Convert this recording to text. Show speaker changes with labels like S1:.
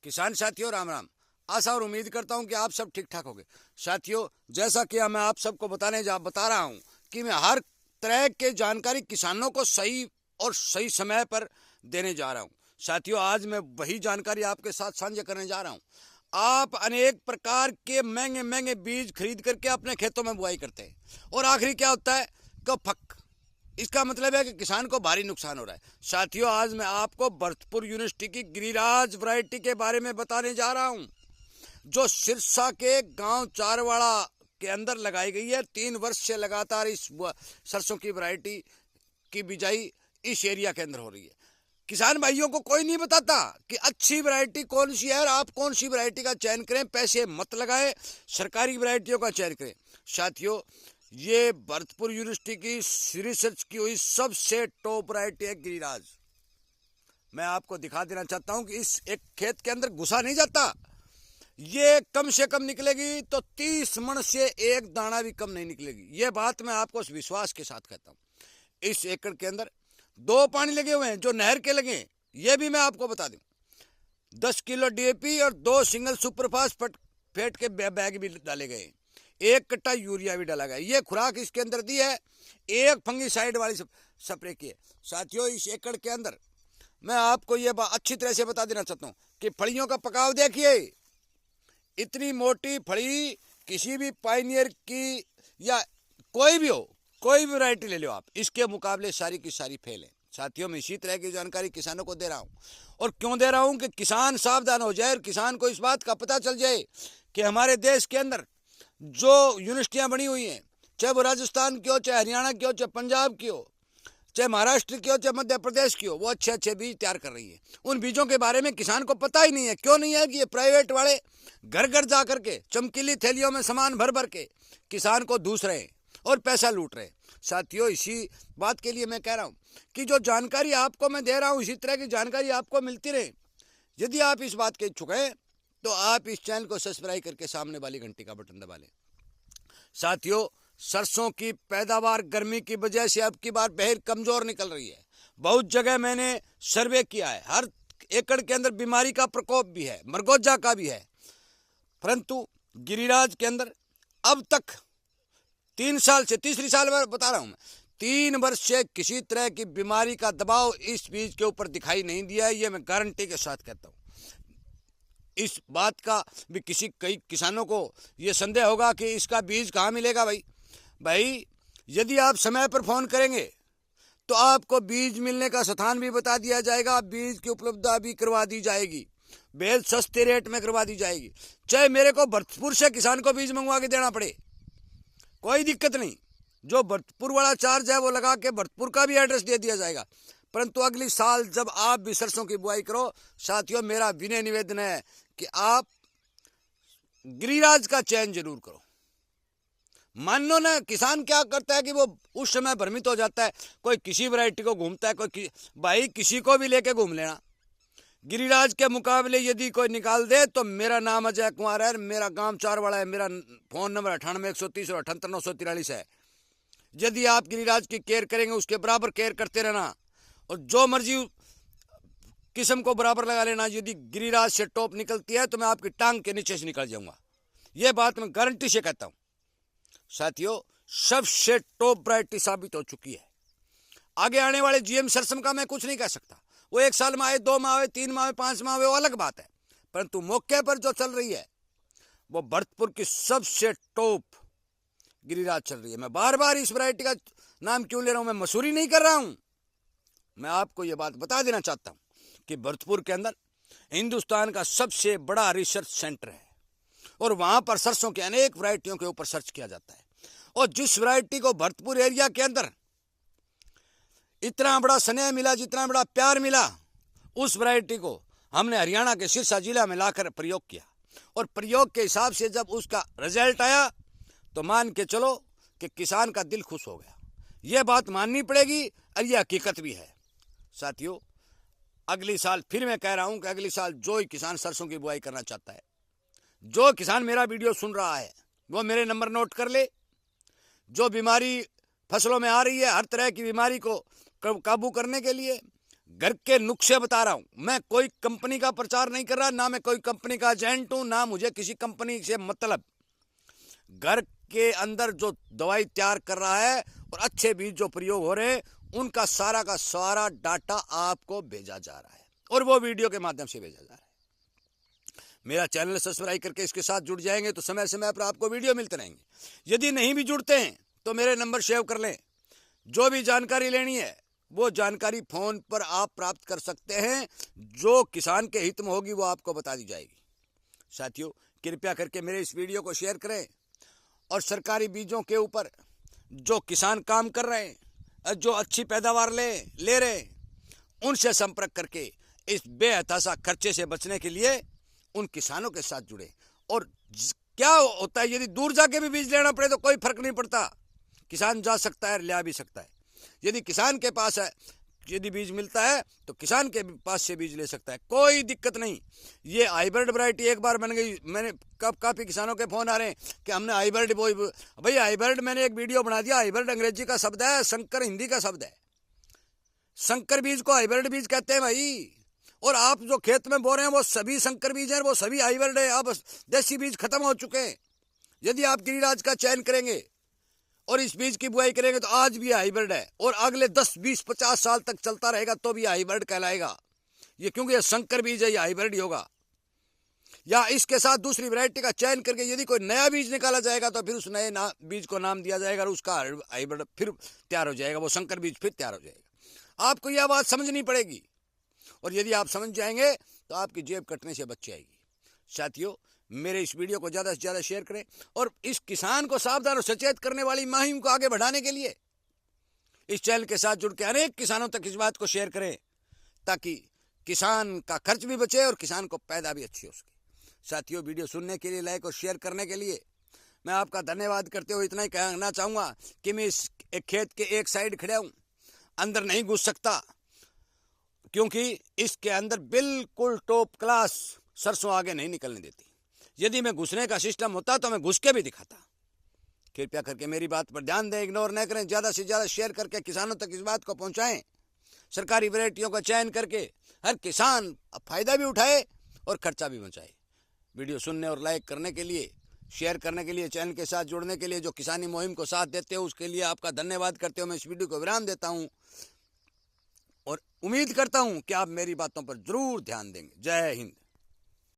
S1: किसान साथियों राम राम। आशा और उम्मीद करता हूं कि आप सब ठीक ठाक होंगे। साथियों, जैसा कि मैं आप सबको बता रहा हूं कि मैं हर तरह के जानकारी किसानों को सही और सही समय पर देने जा रहा हूं। साथियों, आज मैं वही जानकारी आपके साथ साझा करने जा रहा हूं। आप अनेक प्रकार के महंगे महंगे बीज खरीद करके अपने खेतों में बुआई करते हैं और आखिरी क्या होता है कि फक। इसका मतलब है कि किसान को भारी नुकसान हो रहा है। साथियों, आज मैं आपको भरतपुर यूनिवर्सिटी की गिरिराज वैरायटी के बारे में बताने जा रहा हूं, जो सिरसा के गांव चारवाड़ा के अंदर लगाई गई है। 3 वर्ष से लगातार इस सरसों की वैरायटी की बिजाई इस एरिया के अंदर हो रही है। किसान भाइयों को कोई नहीं बताता कि अच्छी वैरायटी कौन सी है और आप कौन सी वैरायटी का चयन करें। पैसे मत लगाएं, सरकारी वैरायटियों का चयन करें। साथियों, ये भरतपुर यूनिवर्सिटी की रिसर्च की हुई सबसे टॉप वैरायटी है गिरिराज। मैं आपको दिखा देना चाहता हूं कि इस एक खेत के अंदर घुसा नहीं जाता। ये कम से कम निकलेगी तो 30 मन से एक दाना भी कम नहीं निकलेगी। ये बात मैं आपको विश्वास के साथ कहता हूं। इस एकड़ के अंदर 2 पानी लगे हुए हैं जो नहर के लगे हैं, ये भी मैं आपको बता दूं। 10 किलो डीएपी और 2 सिंगल सुपरफास्फेट फेट के बैग भी डाले गए, 1 कट्टा यूरिया भी डाला गया। ये खुराक इसके अंदर दी है, एक फंगीसाइड वाली स्प्रे की है। साथियों, इस एकड़ के अंदर मैं आपको ये बात अच्छी तरह से बता देना चाहता हूँ कि फलियों का पकाव देखिए। इतनी मोटी फली किसी भी पायनियर की या कोई भी हो, कोई भी वैरायटी ले लो आप, इसके मुकाबले सारी की सारी फेल है। साथियों, मैं इसी तरह की जानकारी किसानों को दे रहा हूँ। और क्यों दे रहा हूँ कि किसान सावधान हो जाए और किसान को इस बात का पता चल जाए कि हमारे देश के अंदर जो यूनिवर्सिटियाँ बनी हुई हैं, चाहे वो राजस्थान की हो, चाहे हरियाणा की हो, चाहे पंजाब की हो, चाहे महाराष्ट्र की हो, चाहे मध्य प्रदेश की हो, वो अच्छे अच्छे बीज तैयार कर रही है। उन बीजों के बारे में किसान को पता ही नहीं है। क्यों नहीं है कि ये प्राइवेट वाले घर घर जा करके चमकीली थैलियों में सामान भर भर के किसान को दूस रहे हैं और पैसा लूट रहे हैं। साथियों, इसी बात के लिए मैं कह रहा हूँ कि जो जानकारी आपको मैं दे रहा हूँ, इसी तरह की जानकारी आपको मिलती रहे। यदि आप इस बात के इच्छुक हैं तो आप इस चैनल को सब्सक्राइब करके सामने वाली घंटी का बटन दबा लें। साथियों, सरसों की पैदावार गर्मी की वजह से अब की बार बेहद कमजोर निकल रही है। बहुत जगह मैंने सर्वे किया है, हर एकड़ के अंदर बीमारी का प्रकोप भी है, मरगोजा का भी है। परंतु गिरिराज के अंदर अब तक 3 साल से, तीसरी साल में बता रहा हूं मैं, 3 वर्ष से किसी तरह की बीमारी का दबाव इस बीज के ऊपर दिखाई नहीं दिया है। ये मैं गारंटी के साथ कहता हूं। इस बात का भी कई किसानों को ये संदेह होगा कि इसका बीज कहाँ मिलेगा। भाई, यदि आप समय पर फोन करेंगे तो आपको बीज मिलने का स्थान भी बता दिया जाएगा, बीज की उपलब्धता भी करवा दी जाएगी, बेहद सस्ते रेट में करवा दी जाएगी। चाहे मेरे को भरतपुर से किसान को बीज मंगवा के देना पड़े, कोई दिक्कत नहीं। जो भरतपुर वाला चार्ज है वो लगा के भरतपुर का भी एड्रेस दे दिया जाएगा। परंतु अगली साल जब आप भी सरसों की बुआई करो, साथियों, मेरा विनय निवेदन है कि आप गिरिराज का चयन जरूर करो। मान लो ना, किसान क्या करता है कि वो उस समय भ्रमित हो जाता है, कोई किसी वैरायटी को घूमता है, भाई किसी को भी लेके घूम लेना। गिरिराज के मुकाबले यदि कोई निकाल दे तो मेरा नाम अजय कुमार है, मेरा गांव चारवाड़ा है, मेरा फोन नंबर 98 130 और 78 943 है। यदि आप गिरिराज की केयर करेंगे, उसके बराबर केयर करते रहना और जो मर्जी किस्म को बराबर लगा लेना। यदि गिरिराज से टॉप निकलती है तो मैं आपकी टांग के नीचे से निकल जाऊंगा। यह बात मैं गारंटी से कहता हूं। साथियों, सबसे टॉप वैरायटी साबित हो चुकी है। आगे आने वाले जीएम सरसम का मैं कुछ नहीं कह सकता। वो 1 साल में आए, 2 माह आए, 3 माह, 5 माह, वो अलग बात है। परंतु मौके पर जो चल रही है वो भरतपुर की सबसे टॉप गिरिराज चल रही है। मैं बार बार इस वैरायटी का नाम क्यों ले रहा हूं, मैं मसूरी नहीं कर रहा हूं। मैं आपको ये बात बता देना चाहता हूं कि भरतपुर के अंदर हिंदुस्तान का सबसे बड़ा रिसर्च सेंटर है और वहां पर सरसों के अनेक वैरायटियों के ऊपर सर्च किया जाता है। और जिस वैरायटी को भरतपुर एरिया के अंदर इतना बड़ा स्नेह मिला, जितना बड़ा प्यार मिला, उस वैरायटी को हमने हरियाणा के सिरसा जिला में लाकर प्रयोग किया। और प्रयोग के हिसाब से जब उसका रिजल्ट आया तो मान के चलो कि किसान का दिल खुश हो गया। यह बात माननी पड़ेगी और यह हकीकत भी है। साथियों, अगली साल फिर मैं कह रहा हूं कि अगली साल जो ही किसान सरसों की बुआई करना चाहता है, जो किसान मेरा वीडियो सुन रहा है, वो मेरे नंबर नोट कर ले। जो बीमारी फसलों में आ रही है, हर तरह की बीमारी को काबू करने के लिए घर के नुस्खे बता रहा हूं। मैं कोई कंपनी का प्रचार नहीं कर रहा, ना मैं कोई कंपनी का एजेंट हूं, ना मुझे किसी कंपनी से मतलब। घर के अंदर जो दवाई तैयार कर रहा है और अच्छे बीज जो प्रयोग हो रहे हैं, उनका सारा का सारा डाटा आपको भेजा जा रहा है और वो वीडियो के माध्यम से भेजा जा रहा है। मेरा चैनल सब्सक्राइब करके इसके साथ जुड़ जाएंगे तो समय समय पर आपको वीडियो मिलते रहेंगे। यदि नहीं भी जुड़ते हैं तो मेरे नंबर सेव कर लें। जो भी जानकारी लेनी है वो जानकारी फोन पर आप प्राप्त कर सकते हैं। जो किसान के हित में होगी वो आपको बता दी जाएगी। साथियों, कृपया करके मेरे इस वीडियो को शेयर करें और सरकारी बीजों के ऊपर जो किसान काम कर रहे हैं, जो अच्छी पैदावार ले रहे हैं, उनसे संपर्क करके इस बेहताशा खर्चे से बचने के लिए उन किसानों के साथ जुड़े। और क्या होता है, यदि दूर जाके भी बीज लेना पड़े तो कोई फर्क नहीं पड़ता, किसान जा सकता है, ले भी सकता है। यदि किसान के पास है, यदि बीज मिलता है तो किसान के पास से बीज ले सकता है, कोई दिक्कत नहीं। ये हाइब्रिड वैरायटी एक बार बन गई, मैंने काफ़ी किसानों के फ़ोन आ रहे हैं कि हमने हाइब्रिड भाई हाइब्रिड मैंने एक वीडियो बना दिया। हाइब्रिड अंग्रेजी का शब्द है, संकर हिंदी का शब्द है। संकर बीज को हाइब्रिड बीज कहते हैं भाई। और आप जो खेत में बो रहे हैं वो सभी संकर बीज हैं, वो सभी हाइब्रिड है। अब देसी बीज खत्म हो चुके हैं। यदि आप गिरिराज का चयन करेंगे और इस बीज की बुआई करेंगे तो आज भी हाइब्रिड है और अगले 10, 20, 50 साल तक चलता रहेगा तो भी हाइब्रिड कहलाएगा ये, क्योंकि ये संकर बीज है, ये हाइब्रिड ही होगा। या इसके साथ दूसरी वैरायटी का चयन करके यदि कोई नया बीज निकाला जाएगा तो फिर उस नए बीज को नाम दिया जाएगा और उसका हाइब्रिड फिर तैयार हो जाएगा, वो संकर बीज फिर तैयार हो जाएगा। आपको यह बात समझनी पड़ेगी और यदि आप समझ जाएंगे तो आपकी जेब कटने से बच जाएगी। साथियों, मेरे इस वीडियो को ज़्यादा से ज़्यादा शेयर करें और इस किसान को सावधान और सचेत करने वाली मुहिम को आगे बढ़ाने के लिए इस चैनल के साथ जुड़ के अनेक किसानों तक इस बात को शेयर करें, ताकि किसान का खर्च भी बचे और किसान को पैदा भी अच्छी हो सके। साथियों, वीडियो सुनने के लिए, लाइक और शेयर करने के लिए मैं आपका धन्यवाद करते हुए इतना ही कहना चाहूँगा कि मैं इस एक खेत के एक साइड खड़ा हूँ, अंदर नहीं घुस सकता, क्योंकि इसके अंदर बिल्कुल टॉप क्लास सरसों आगे नहीं निकलने देती। यदि मैं घुसने का सिस्टम होता तो मैं घुस के भी दिखाता। कृपया करके मेरी बात पर ध्यान दें, इग्नोर न करें, ज़्यादा से ज़्यादा शेयर करके किसानों तक इस बात को पहुंचाएं। सरकारी वैरायटियों का चयन करके हर किसान फायदा भी उठाए और खर्चा भी बचाए। वीडियो सुनने और लाइक करने के लिए, शेयर करने के लिए, चैनल के साथ जुड़ने के लिए, जो किसानी मुहिम को साथ देते हो उसके लिए आपका धन्यवाद करते हुए मैं इस वीडियो को विराम देता हूँ और उम्मीद करता हूँ कि आप मेरी बातों पर जरूर ध्यान देंगे। जय हिंद।